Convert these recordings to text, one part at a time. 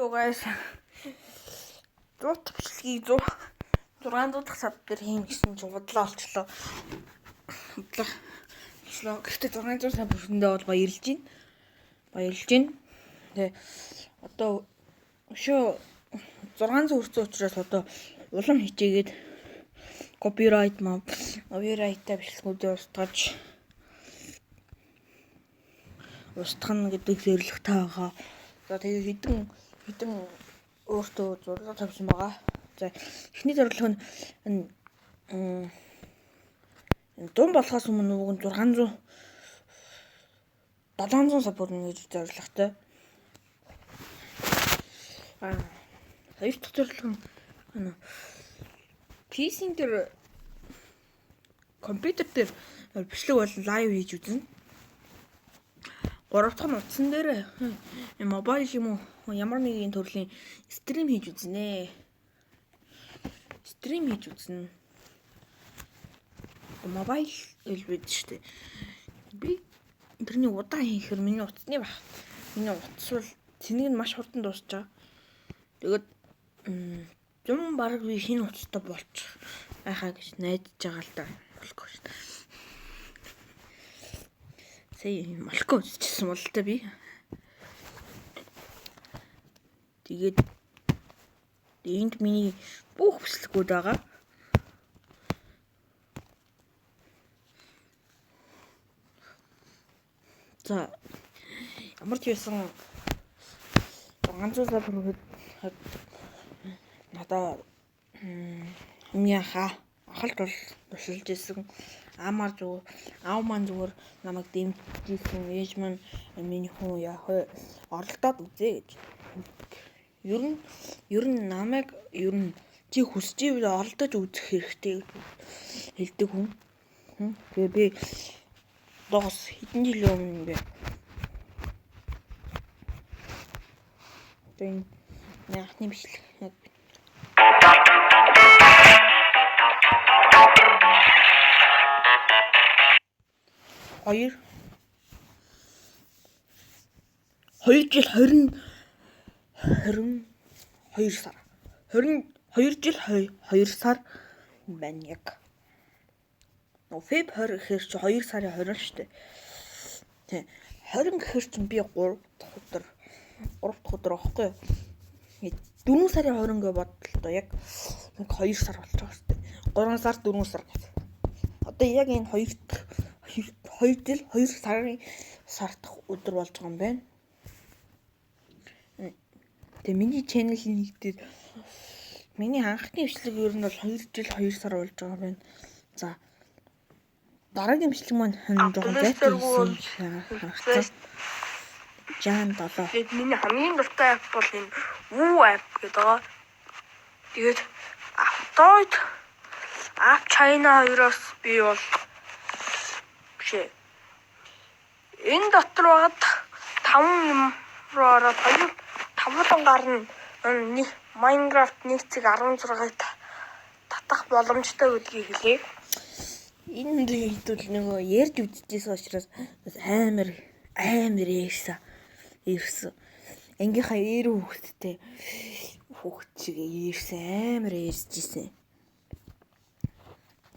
Yo guys, 100 бичлэгийг 600 дахь сар дээр хийн гэсэн чинь бодлоо олчлоо. Гэхдээ 600 сар бүхэндээ бол баярлж байна. Тэгээ одоо өшөө 600 хүрсэн учраас одоо улам хичээгээд copyright-тай бичлэгүүдээ устгах гэдэг зорилготой байгаа. За тэгээ хэдэн өөртөө зурлага тавьсан байгаа. За эхний зорилго нь дун болохоос өмнө уг нь 700 сар бүрнэ гэж зорилготой. Хоёр дахь зорилго нь PC дээр компьютер дээр бичлэг бол лайв хийж үзнэ. Гурав дахь нь утсан дээр мобайл юм уу ямар нэгэн төрлийн стрим хийж үзнэ. Мобайл элбэд штэ. Би тэрний удаан хийхээр миний утасны баг. Миний утас бол цэнийг нь маш хурдан дуусчаа. Тэгээд юм баг би шинэ утастай болчих байхаа гэж найдаж байгаа л да. Болохгүй шүү дээ. Малко үзчихсэн бол та би. Тэгээд энд миний бүх бичлэгүүд байгаа. За ямар ч байсан 600 сар бүрхэд надаа миний анхалт бол тушилж исэн. Аав маань зүгээр намайг дэмжижсэн. Ээж маань миний хүн оролдоод үзээ гэж. Ер нь намайг чи хүсэж ивэл оролдож үзэх хэрэгтэй хэлдэг хүн. Тэгээ би доос хэдэн жилийн өмнө бэ. Тэгээ яахны бичлэг. Хоёр жил 22 сар байна яг. Феб 20 гэхээр чи 2 сарын 20 шүү дээ. Тэ 20 гэхээр чи би 3 дахь өдөр аахгүй. 4 сарын 20 гэж бодлоо яг 2 сар болж байгаа шүү дээ. 3 сар 4 сар гэдэг. Одоо яг энэ 2 жил 2 сарын сар дахь өдөр болж байгаа юм байна. Тэгээ миний channel-ийн дээр миний анхны бичлэг ер нь бол 2 жил 2 сар болж байгаа юм байна. За дараагийн бичлэг маань жоохон зайтай байсан. Жан 7. Тэгээд миний хамгийн дуртай app бол энэ Woo app гэдэг байгаа. Тэгээд Android app China 2-оос би бол бишээ. Энэ дотор байгаад 5 юм руу ороод 5 гарна. Minecraft 1.16-ыг татах боломжтой гэдгийг хэлье. Энэ хэдүүл нөгөө ярьж үзчихсэн учраас амар ирсэн. Ангийнхаа хүүхэд чигээ ирсэн амар иржсэн.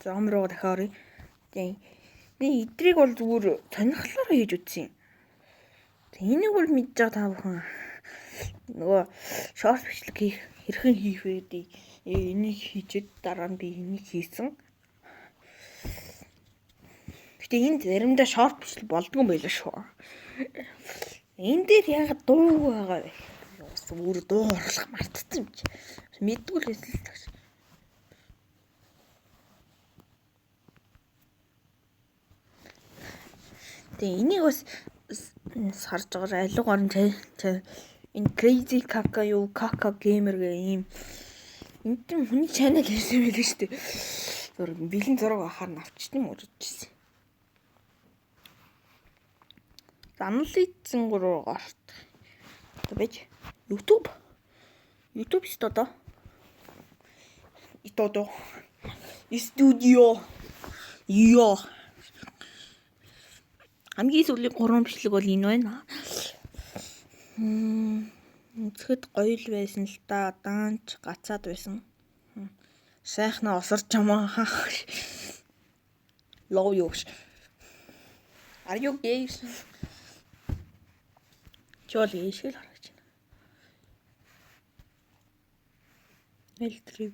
За амруу дахиад орё. Тэгээ би эдрийг бол зүгээр сонирхлоор хийж үзсэн. Тэг энийг бол мэдж байгаа та бүхэн нөгөө шорт бичлэг хэрхэн хийх вэ гэдэг энийг хийчихэд дараа нь би энийг хийсэн. Гэтэ энд заримдаа шорт бичлэг болдгоо байлаа шүү. Энд дээр яг дуу байгаа вэ? Өөр дуу орлох мартсан юм чи. Мэдгүй л байсан л тааш. Тэгээ энийг бас харж байгаа алиг орон энэ crazy kaka gamer гэх юм энэ хүний channel хийсэн байл шүү дээ. Бэлэн зураг ахаар навчсан юм урьдчихсэн. Анализын 3 гарт. Тэгэж YouTube студио. Хамгийн сүүлийн 3 бичлэг бол энэ байна. Үзэхэд гоё л байсан л да. Даанч гацаад байсан. Сайхнаа осорч амаа. Love you. Are you gay? Чол ийшэл харагч байна. Элтрив.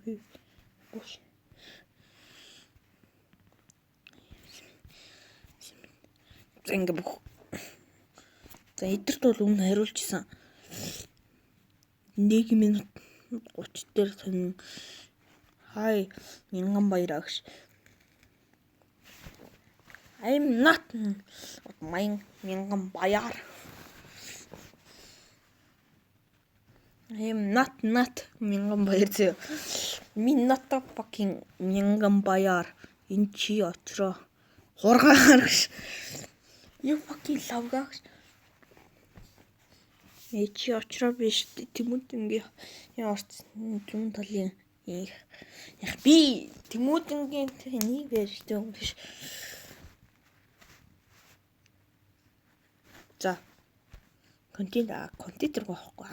Гош. Ингээ бүх. За эдэрт бол өмнө хариулжсэн. 1 минут 30 дээр сонин. Хай Мянган-Баяр агш. I'm not Мянган-Баяр. I'm not Мянган-Баяр зөө. Минут fucking Мянган-Баяр. Энэ чи очроо. Хургаар гэж. You fucking love guys. Чи очроо биш Тэмүүтэнгийн яарч зүүн талын яг би Тэмүүтэнгийн нэг байж дээ биш. За контент руу авахгүй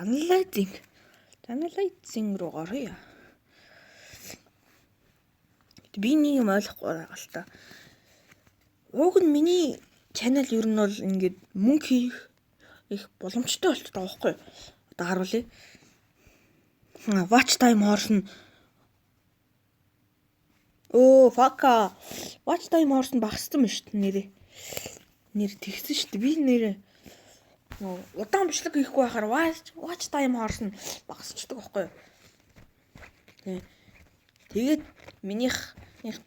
анализинг руу оръё. Би нэг юм ойлгохгүй байгаа л та. Уг нь миний channel ер нь бол ингээд мөнгө хийх их боломжтой болчиход байгаа байхгүй юу? Одоо харуулъя. Watch time хоорсон. Fuck. Watch time хоорсон багассан ба шүү дээ нэр тэгсэн шүү дээ. Би нэрээ удаан бичлэг хийхгүй байхаар watch time хоорсон багасчдаг байхгүй юу? Тэгээд минийх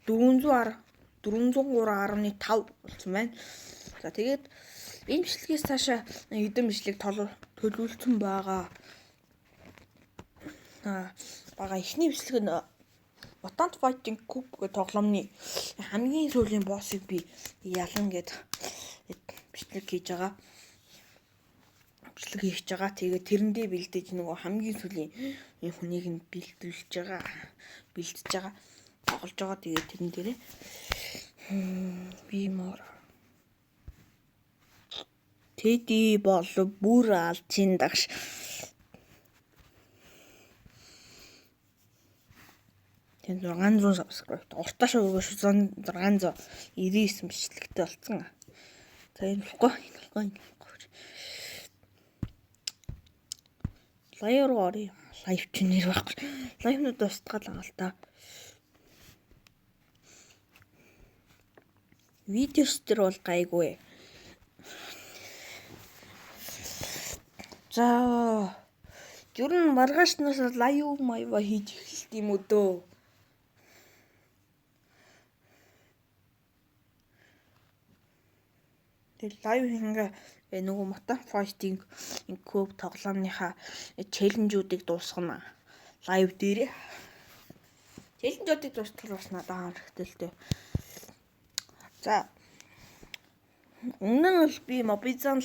403.5 болсон байна. За тэгээд энэ бичлэгээс цаашаа хэдэн бичлэг төлөвлөсөн байгаа. Эхний бичлэг нь Mutant Fighting Cup гэх тоглоомны хамгийн сүүлийн боссыг би ялан гээд бичлэг хийж байгаа. Тэгээд тэрэндээ бэлдэж нөгөө хамгийн сүүлийн хүнийг нь бэлдэж байгаа. Тоглож байгаа. Тэгээд тэрэн дээрээ би мөр Тэди бол бүр алчин дагш. Тэн 600 subscribe. Уртааш өгөөш 699 бичлэгтэй болсон. За энэ болохгүй. Лайв руу оръё. Лайв ч нэр байхгүй. Лайвнууд устгал байгаа л та. Видеос төр бол гайгүй. За ер нь маргаашнаас лайв хийж эхэлт юм уу дөө. Тэг лайв ингээ нөгөө Mutant Fighting Cup тоглоомныхаа челленжүүдийг дуусгана. Лайв дээрээ. Челленжүүдийг дуусгах бас надад хэрэгтэй л дээ. За өмнө нь бол би Mobizan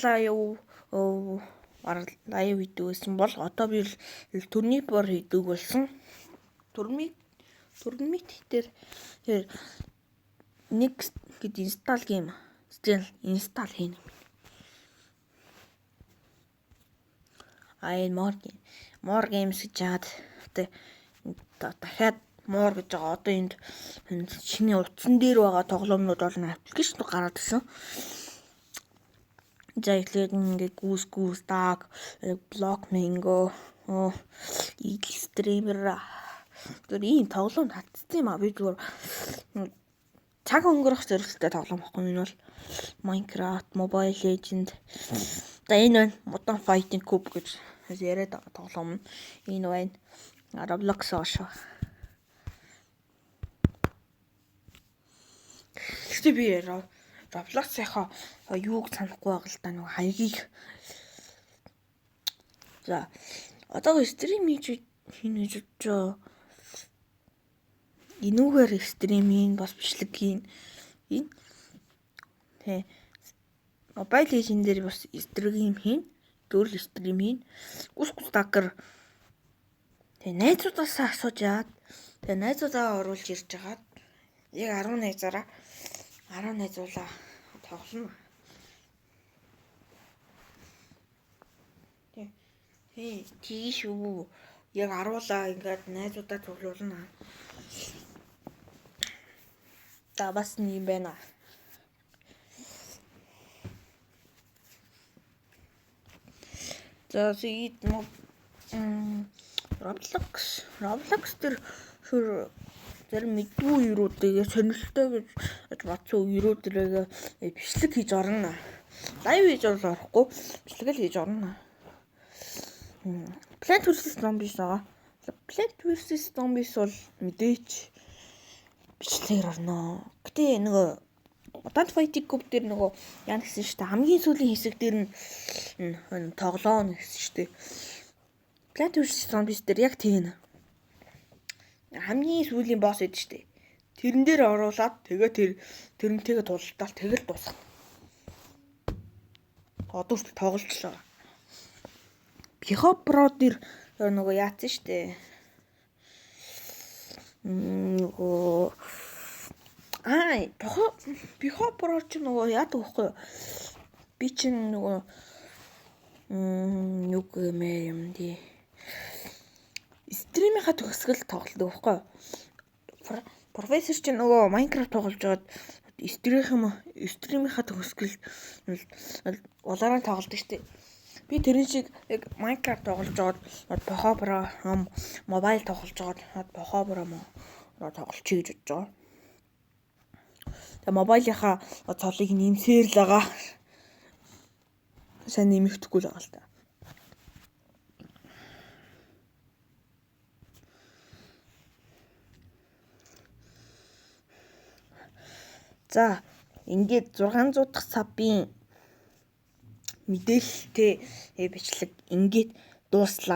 лайв хийдэг байсан бол одоо би Turniper хийдэг болсон. Turniper дээр нэг гэд install game install хийнэ. More games гэж яад дахиад more гэж байгаа. Одоо энд чиний утсан дээр байгаа тоглоомнууд бол аппликейшн гараад ирсэн. За эхлээд ингээ Goose Dog, Block Mango, Eagle Streamer тэр ийм тоглоом татсан юм а. Би зүгээр цаг өнгөрөх зорилттой тоглоом байхгүй юм бол Minecraft, Mobile Legend. За энэ байна. Mutant Fighting Cup гэж яриад байгаа тоглоом. Энэ байна. Roblox шүү. Гэхдээ би Roblox-ийнхаа юуг санахгүй байгаа л да нэг хаягийг. За одоо стрим хийж хийнэ. Энүүгээр стрим хийн бас бичлэг хийн. Энэ тэ Mobile Legend дээр бас стрим хийн. Гөрл стрим хийн. Гүс даггар тэ найзуудаас асууж яад. Тэ найзуудаа оруулж ирж хагаад яг 10 найзуулаа тоглоно. Тийш үү. Яг аруулаа ингээд найзуудаа цуглуулна. За бас юм байна. За тэгээд Roblox дээр зарим мэдгүй үерүүдээ сонирхолтой гэж бодсон үерүүдээ бичлэг хийж орно. Лайв хийж орохгүй, бичлэг л хийж орно. Plant vs Zombies байгаа. Plant vs Zombies бол мэдээч бичлэгээр орно. Гэтэ нөгөө Adult Fighting Group дээр нөгөө яа гэсэн штэ хамгийн сүүлийн хэсэг дээр нь тоглоом гэсэн штэ. Plant vs Zombies дээр яг тийм. Хамгийн сүүлийн босс эд штэ. Тэрэн дээр оруулаад тэгээ тэрнтэйгээ тултал тэгэл дуусгана. Одоо ч тоглолцлоо. Piho Pro дээр нөгөө яатсан штэ. Нөгөө Piho Pro ч нөгөө яадаг вэ? Би чинь нөгөө юу гэмээр юм دی. Стримийнхаа төгсгөл тоглодог байхгүй. Профессор чинь нөгөө Minecraft тоглож байгаад стримийнхаа төгсгөл улаараа тоглодог штеп. Би тэрэн шиг яг Minecraft тоглож байгаад Piho Pro мобайл тоглож байгаад Piho Pro тоглож хийж бодож байгаа. Тэгээ мобайлынхаа цолыг нэмсээр л байгаа. Сайн нэмэгдэхгүй л байгаа л та. За, ингээд 600 дахь сабын мэдээлэлтэй бичлэг ингээд дууслаа.